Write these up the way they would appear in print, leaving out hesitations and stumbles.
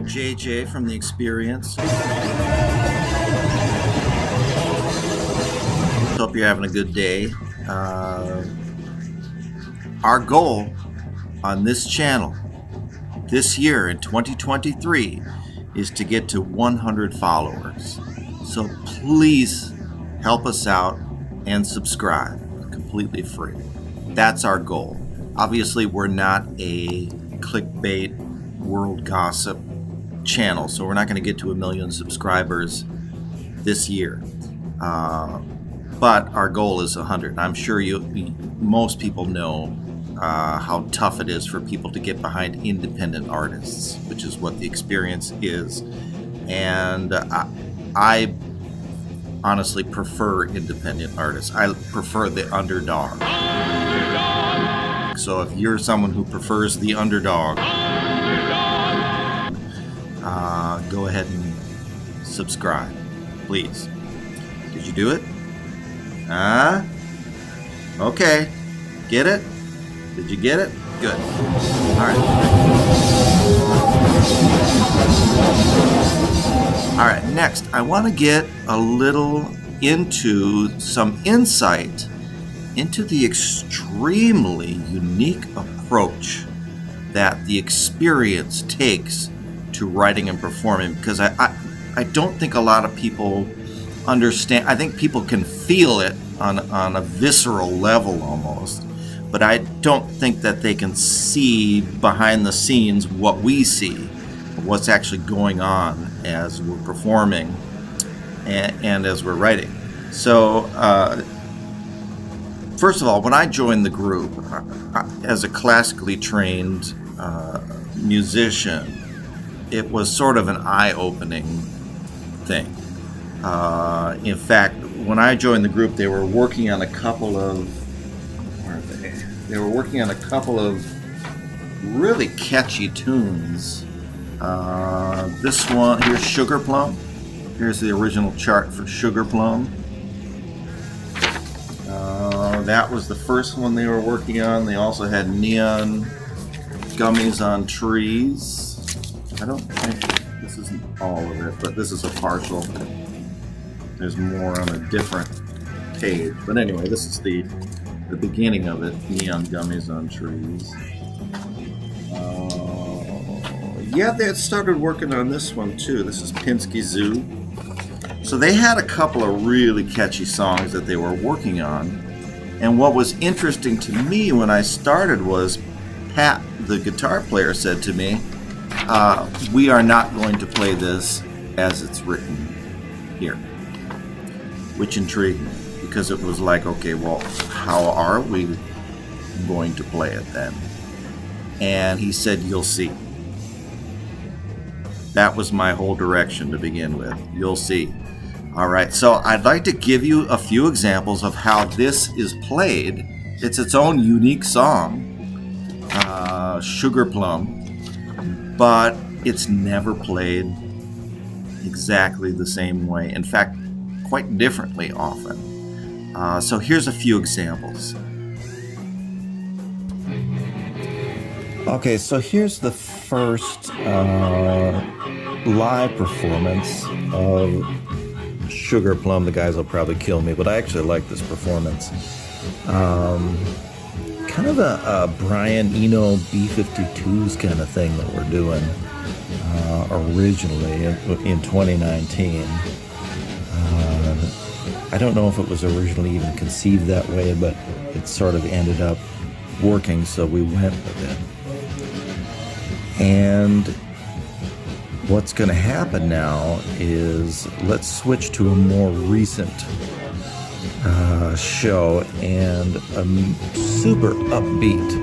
JJ from The Experience. Hope you're having a good day. Our goal on this channel this year in 2023 is to get to 100 followers. So please help us out and subscribe. Completely free. That's our goal. Obviously, we're not a clickbait world gossip channel, so we're not going to get to 1 million subscribers this year. But our goal is 100. I'm sure most people know how tough it is for people to get behind independent artists, which is what The Experience is. And I honestly prefer independent artists. I prefer the underdog. So if you're someone who prefers the underdog, go ahead and subscribe, please. Did you do it? Okay. Get it? Did you get it? Good. All right. All right, next, I want to get a little into some insight into the extremely unique approach that The Experience takes to writing and performing, because I don't think a lot of people understand. I think people can feel it on a visceral level almost, but I don't think that they can see behind the scenes what we see, what's actually going on as we're performing and as we're writing. So first of all, when I joined the group as a classically trained musician, it was sort of an eye-opening thing. In fact, when I joined the group, they were working on a couple of really catchy tunes. This one here's Sugar Plum. Here's the original chart for Sugar Plum. That was the first one they were working on. They also had Neon Gummies on Trees. I don't think this isn't all of it, but this is a partial. There's more on a different page. But anyway, this is the beginning of it. Neon Gummies on Trees. Yeah, they had started working on this one too. This is Pinsky Zoo. So they had a couple of really catchy songs that they were working on. And what was interesting to me when I started was Pat, the guitar player, said to me, we are not going to play this as it's written here. Which intrigued me, because it was like, okay, well, how are we going to play it then? And he said, you'll see. That was my whole direction to begin with. You'll see. All right, so I'd like to give you a few examples of how this is played. It's its own unique song, Sugar Plum, but it's never played exactly the same way. In fact, quite differently often. So here's a few examples. Okay, so here's the first live performance of Sugar Plum. The guys will probably kill me, but I actually like this performance. Kind of a Brian Eno B-52s kind of thing that we're doing originally in 2019. I don't know if it was originally even conceived that way, but it sort of ended up working, so we went with it. And what's going to happen now is let's switch to a more recent show, and a super upbeat,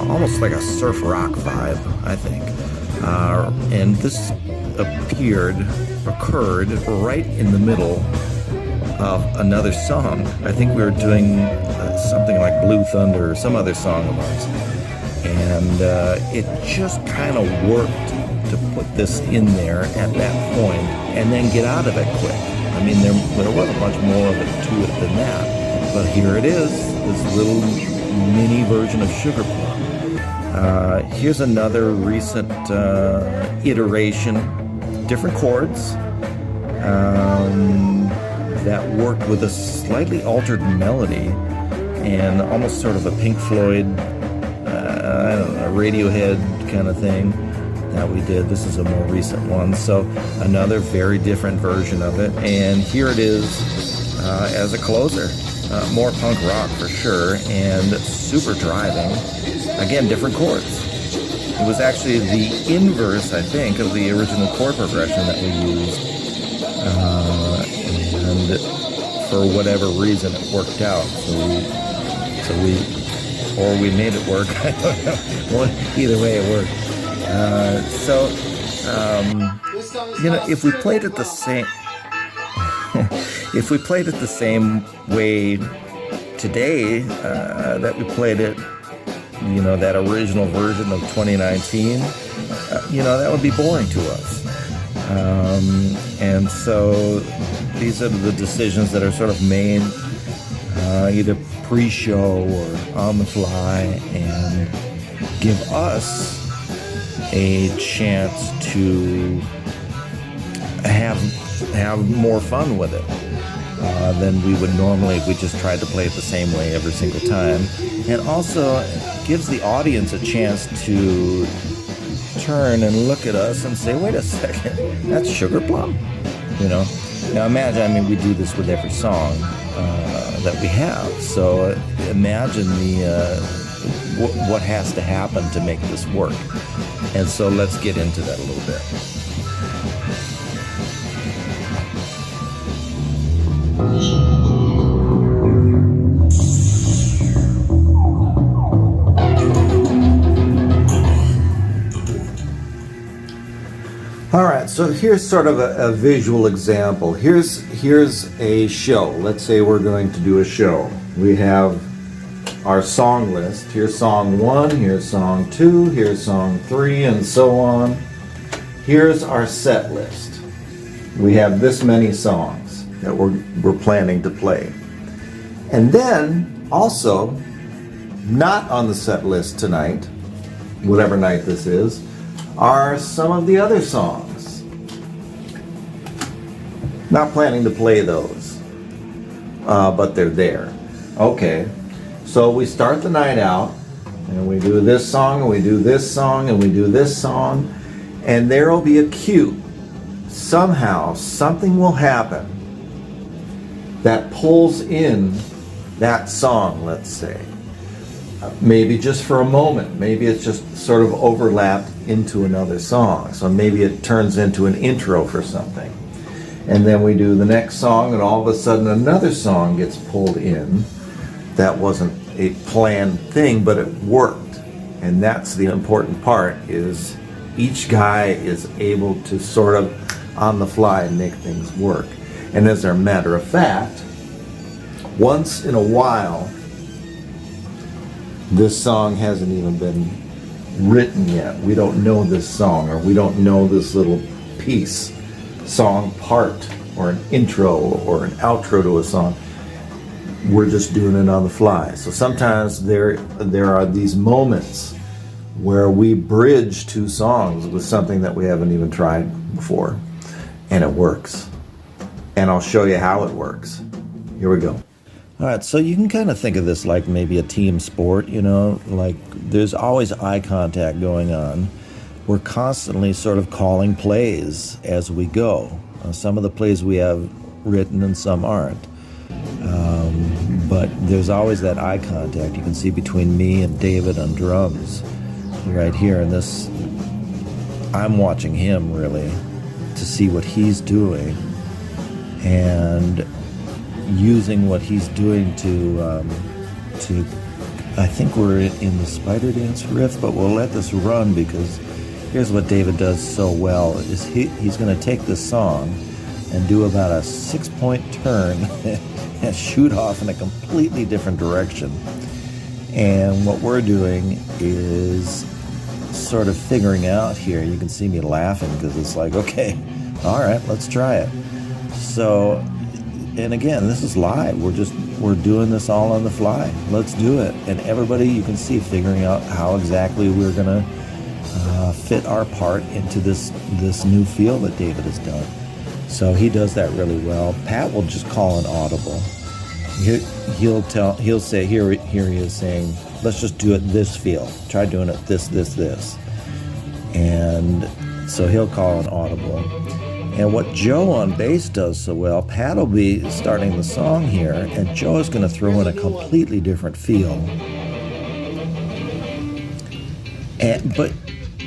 almost like a surf rock vibe, I think. And this occurred right in the middle of another song. I think we were doing something like Blue Thunder or some other song of ours. And it just kind of worked to put this in there at that point and then get out of it quick. I mean, there wasn't much more of it to it than that. But here it is, this little mini version of Sugar Plum. Here's another recent iteration, different chords that worked with a slightly altered melody and almost sort of a Pink Floyd, I don't know, Radiohead kind of thing that we did. This is a more recent one, so another very different version of it. And here it is as a closer. More punk rock for sure, and super driving. Again, different chords. It was actually the inverse, I think, of the original chord progression that we used. And for whatever reason, it worked out. Or we made it work. I don't know. Well, either way, it worked. If we played it the same, if we played it the same way today that we played it, that original version of 2019, that would be boring to us. And so these are the decisions that are sort of made either pre-show or on the fly, and give us a chance to have more fun with it than we would normally if we just tried to play it the same way every single time. And also gives the audience a chance to turn and look at us and say, wait a second, that's Sugar Plum? Now imagine, we do this with every song that we have. So imagine what has to happen to make this work. And so let's get into that a little bit. All right, so here's sort of a visual example. Here's a show. Let's say we're going to do a show. We have our song list. Here's song 1, here's song 2, here's song 3, and so on. Here's our set list. We have this many songs that we're planning to play. And then also, not on the set list tonight, whatever night this is, are some of the other songs. Not planning to play those, but they're there. Okay, so we start the night out, and we do this song, and we do this song, and we do this song, and there will be a cue. Somehow, something will happen that pulls in that song, let's say. Maybe just for a moment. Maybe it's just sort of overlapped into another song. So maybe it turns into an intro for something. And then we do the next song, and all of a sudden another song gets pulled in. That wasn't a planned thing, but it worked. And that's the important part, is each guy is able to sort of on the fly make things work. And as a matter of fact, once in a while, this song hasn't even been written yet. We don't know this song, or we don't know this little piece, song part, or an intro or an outro to a song. We're just doing it on the fly. So sometimes there are these moments where we bridge two songs with something that we haven't even tried before, and it works. And I'll show you how it works. Here we go. All right, so you can kind of think of this like maybe a team sport, like there's always eye contact going on. We're constantly sort of calling plays as we go. Some of the plays we have written and some aren't. But there's always that eye contact you can see between me and David on drums right here. And this, I'm watching him really to see what he's doing, and using what he's doing to I think we're in the Spider Dance riff, but we'll let this run, because here's what David does so well, is he's going to take this song and do about a 6-point turn and shoot off in a completely different direction. And what we're doing is sort of figuring out here. You can see me laughing, because it's like, okay, all right, let's try it. So, and again, this is live. We're just we're doing this all on the fly. Let's do it. And everybody, you can see, figuring out how exactly we're going to fit our part into this new feel that David has done. So he does that really well. Pat will just call an audible. He'll say, here he is saying, let's just do it this feel. Try doing it this. And so he'll call an audible. And what Joe on bass does so well, Pat will be starting the song here, and Joe is going to throw in a completely different feel.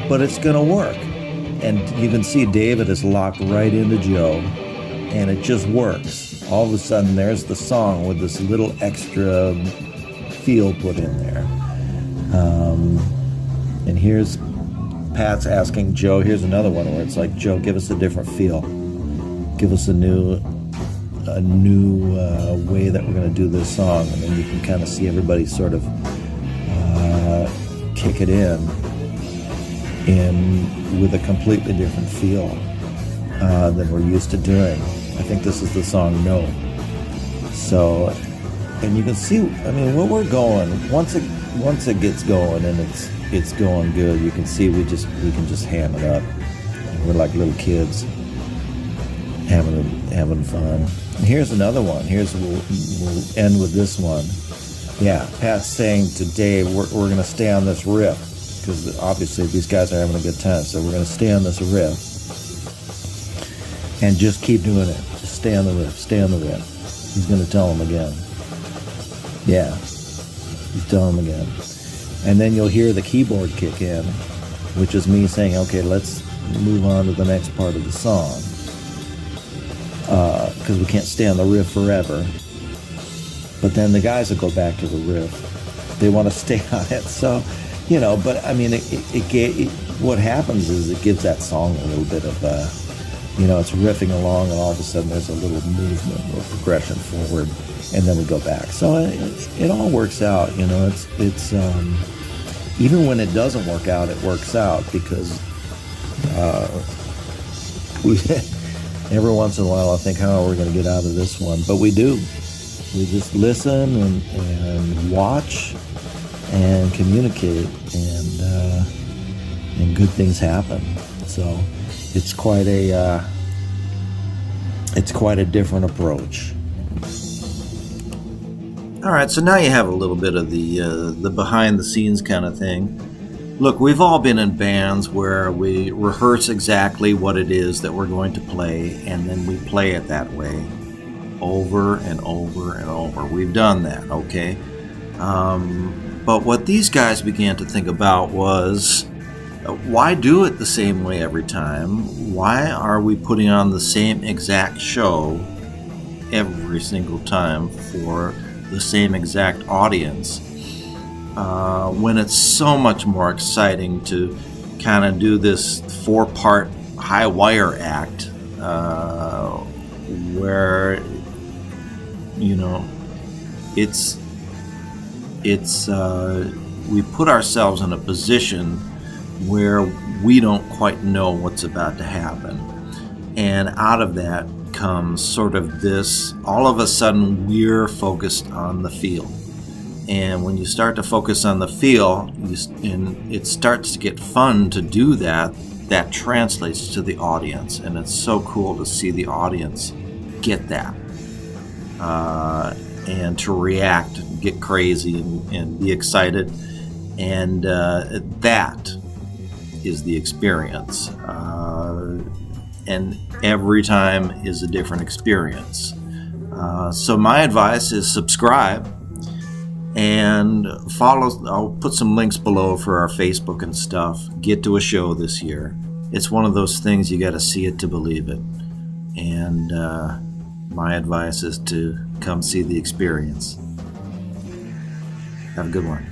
But it's going to work. And you can see David is locked right into Joe, and it just works. All of a sudden, there's the song with this little extra feel put in there. And here's Pat's asking Joe, here's another one where it's like, Joe, give us a different feel. Give us a new way that we're going to do this song. And then you can kind of see everybody sort of kick it in with a completely different feel than we're used to doing. I think this is the song No. So, and you can see, I mean, where we're going, once it gets going and it's going good, you can see we can just ham it up. We're like little kids having fun. And here's another one. We'll end with this one. Yeah, Pat's saying to Dave, we're going to stay on this riff, because obviously these guys are having a good time, so we're going to stay on this riff and just keep doing it. Just stay on the riff. He's going to tell him again. Yeah, he's telling him again. And then you'll hear the keyboard kick in, which is me saying, okay, let's move on to the next part of the song, because we can't stay on the riff forever. But then the guys will go back to the riff. They want to stay on it. So, but I mean, what happens is it gives that song a little bit of, it's riffing along, and all of a sudden there's a little movement or progression forward, and then we go back. So it all works out. It's even when it doesn't work out, it works out, because every once in a while I think, how are we going to get out of this one? But we do. We just listen and watch and communicate, and good things happen. So it's quite a different approach. All right, so now you have a little bit of the behind the scenes kind of thing. Look, we've all been in bands where we rehearse exactly what it is that we're going to play, and then we play it that way over and over and over. We've done that, okay? But what these guys began to think about was, why do it the same way every time? Why are we putting on the same exact show every single time for the same exact audience, when it's so much more exciting to kind of do this 4-part high wire act, where we put ourselves in a position where we don't quite know what's about to happen, and out of that comes sort of this, all of a sudden we're focused on the feel. And when you start to focus on the feel, and it starts to get fun to do that, that translates to the audience. And it's so cool to see the audience get that, and to react, and get crazy, and be excited. And that is the experience. And every time is a different experience. So my advice is subscribe and follow. I'll put some links below for our Facebook and stuff. Get to a show this year. It's one of those things you got to see it to believe it. And my advice is to come see the experience. Have a good one.